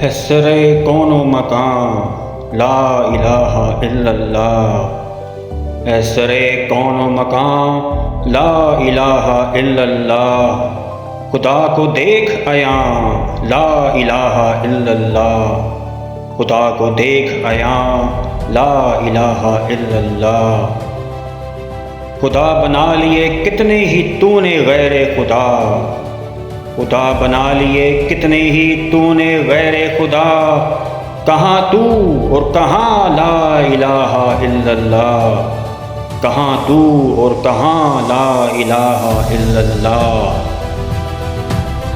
ہے سر کون و مکان لا الہ الا اللہ، ہے سر کون و مکان لا الہ الا اللہ، خدا کو دیکھ عیاں لا الہ الا اللہ، خدا کو دیکھ عیاں لا الہ الا اللہ۔ خدا بنا لیے کتنے ہی تو نے غیر خدا، خدا بنا لیے کتنے ہی تو نے غیر خدا، کہاں تو اور کہاں لا الہ الا اللہ، کہاں تو اور کہاں لا الہ الا اللہ۔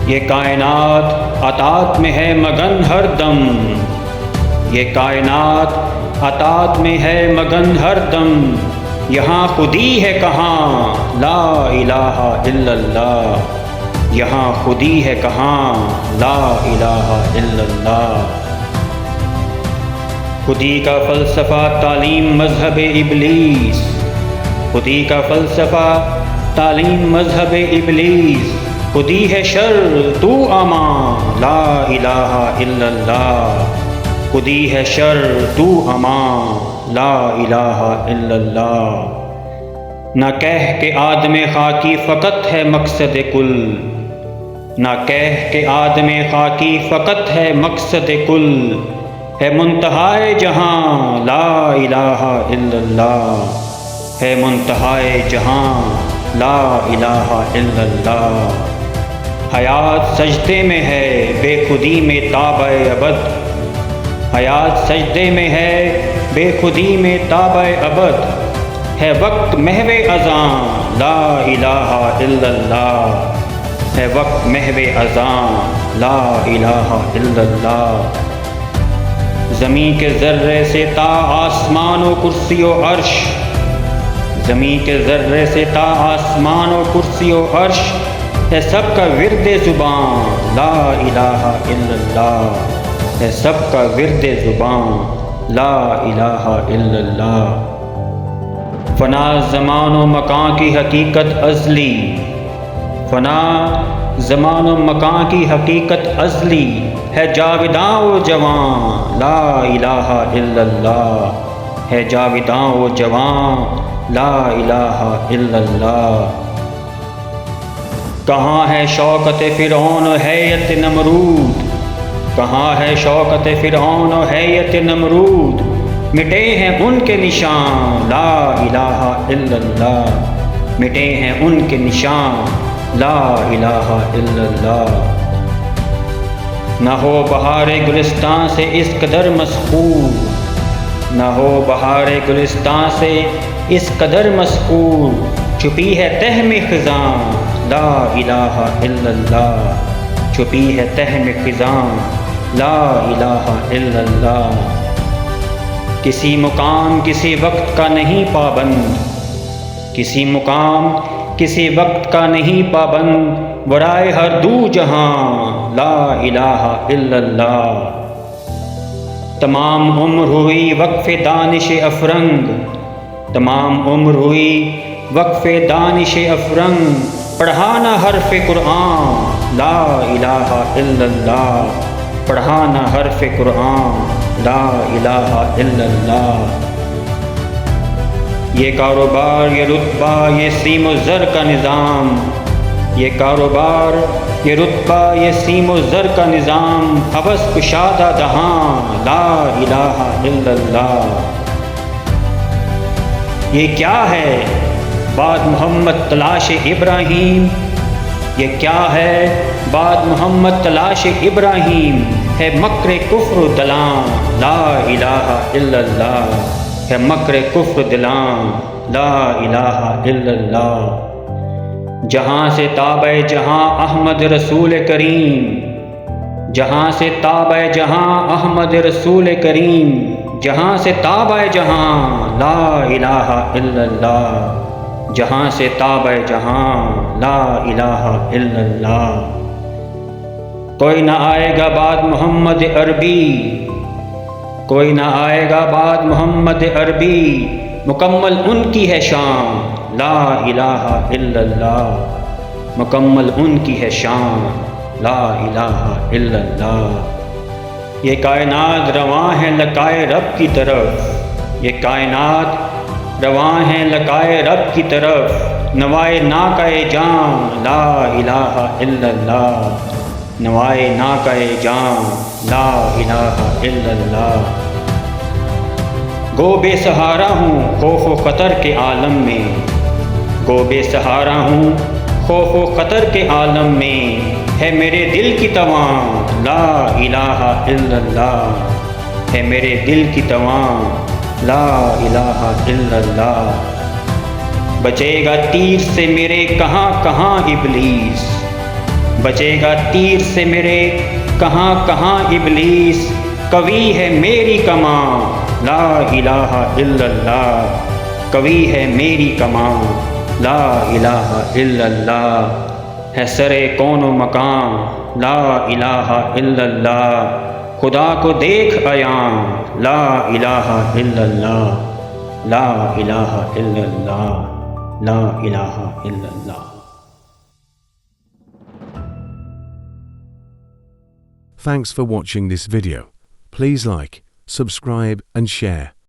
یہ کائنات عطات میں ہے مگن ہر دم، یہ کائنات عطات میں ہے مگن ہر دم، یہاں خودی ہے کہاں لا الہ الا اللہ، یہاں خودی ہے کہاں لا الہ الا اللہ۔ خودی کا فلسفہ تعلیم مذہب ابلیس، خودی کا فلسفہ تعلیم مذہب ابلیس، خودی ہے شر تو امان لا الہ الا اللہ، خودی ہے شر تو امان لا الہ الا اللہ۔ نہ کہہ کہ آدم خاکی فقط ہے مقصد کل، نہ کہہ کہ آدم خاکی فقط ہے مقصد کل، ہے منتہائے جہاں لا الہ الا اللہ، ہے منتہائے جہاں لا الہ الا اللہ۔ حیات سجدے میں ہے بے خودی میں تابع ابد، حیات سجدے میں ہے بے خودی میں تابع ابد، ہے وقت محو اذاں لا الہ الا اللہ، ہے وقت محو اذاں لا الہ الا اللہ۔ زمین کے ذرے سے تا آسمان و کرسی و عرش، زمین کے ذرے سے تا آسمان و کرسی و عرش، ہے سب کا ورد زبان لا الہ الا اللہ، ہے سب کا ورد زبان لا الہ الا اللہ۔ فنا زمان و مکان کی حقیقت ازلی، فنا زمان و مکان کی حقیقت ازلی، ہے جاوداں و جوان لا الہ الا اللہ، ہے جاوداں و جوان لا الہ الا اللہ۔ کہاں ہے شوکت فرعون و حیت نمرود، کہاں ہے شوکت فرعون و حیت نمرود، مٹے ہیں ان کے نشان لا الہ الا اللہ، مٹے ہیں ان کے نشان لا الہ الا اللہ۔ نہ ہو بہار گلستان سے اس قدر مسحور، نہ ہو بہار گلستان سے اس قدر مسحور، چھپی ہے تہ میں خزاں لا الہ الا اللہ، چھپی ہے تہ میں خزاں لا الہ الا اللہ۔ کسی مقام کسی وقت کا نہیں پابند، کسی مقام کسی وقت کا نہیں پابند، ورائے ہر دو جہاں لا الہ الا اللہ۔ تمام عمر ہوئی وقف دانش افرنگ، تمام عمر ہوئی وقف دانش افرنگ، پڑھانا حرف قرآن لا الہ الا اللہ، پڑھانا حرف قرآن لا الہ الا اللہ۔ یہ کاروبار یہ رتبہ یہ سیم و زر کا نظام، یہ کاروبار یہ رتبہ یہ سیم و زر کا نظام، ہوس کشادہ دہاں لا الہ الا اللہ۔ یہ کیا ہے بعد محمد تلاش ابراہیم، یہ کیا ہے بعد محمد تلاش ابراہیم، ہے مکر کفر و دلاں لا الہ الا اللہ، ہے مکر کفر دلاں لا الہ الا اللہ۔ جہاں سے تابع جہاں احمد رسول کریم، جہاں سے تابع جہاں احمد رسول کریم، جہاں سے تابع جہاں لا الہ الا اللہ، جہاں سے تابع جہاں لا الہ الا اللہ۔ کوئی نہ آئے گا بعد محمد عربی، کوئی نہ آئے گا بعد محمد عربی، مکمل ان کی ہے شان لا الہ الا اللہ، مکمل ان کی ہے شان لا الہ الا اللہ۔ یہ کائنات رواں ہے لقائے رب کی طرف، یہ کائنات رواں ہے لقائے رب کی طرف، نوائے ناقہ جاں لا الہ الا اللہ، نوائے ناقہ جاں لا الہ الا اللہ۔ گو بے سہارا ہوں خوف و خطر کے عالم میں، گو بے سہارا ہوں خوف و خطر کے عالم میں، ہے میرے دل کی تواں لا الہ الا اللہ، ہے میرے دل کی تواں لا الہ الا اللہ۔ بچے گا تیر سے میرے کہاں کہاں ابلیس، بچے گا تیر سے میرے کہاں کہاں ابلیس، قوی ہے میری کماں لا الہ الا اللہ، قوی ہے میری کماں لا الہ الا اللہ۔ ہے سرے کون و مکان لا الہ الا اللہ، خدا کو دیکھ عیاں لا الہ الا اللہ، لا الہ الا اللہ، لا الہ الا اللہ۔ Thanks for watching this video. Please like, subscribe and share.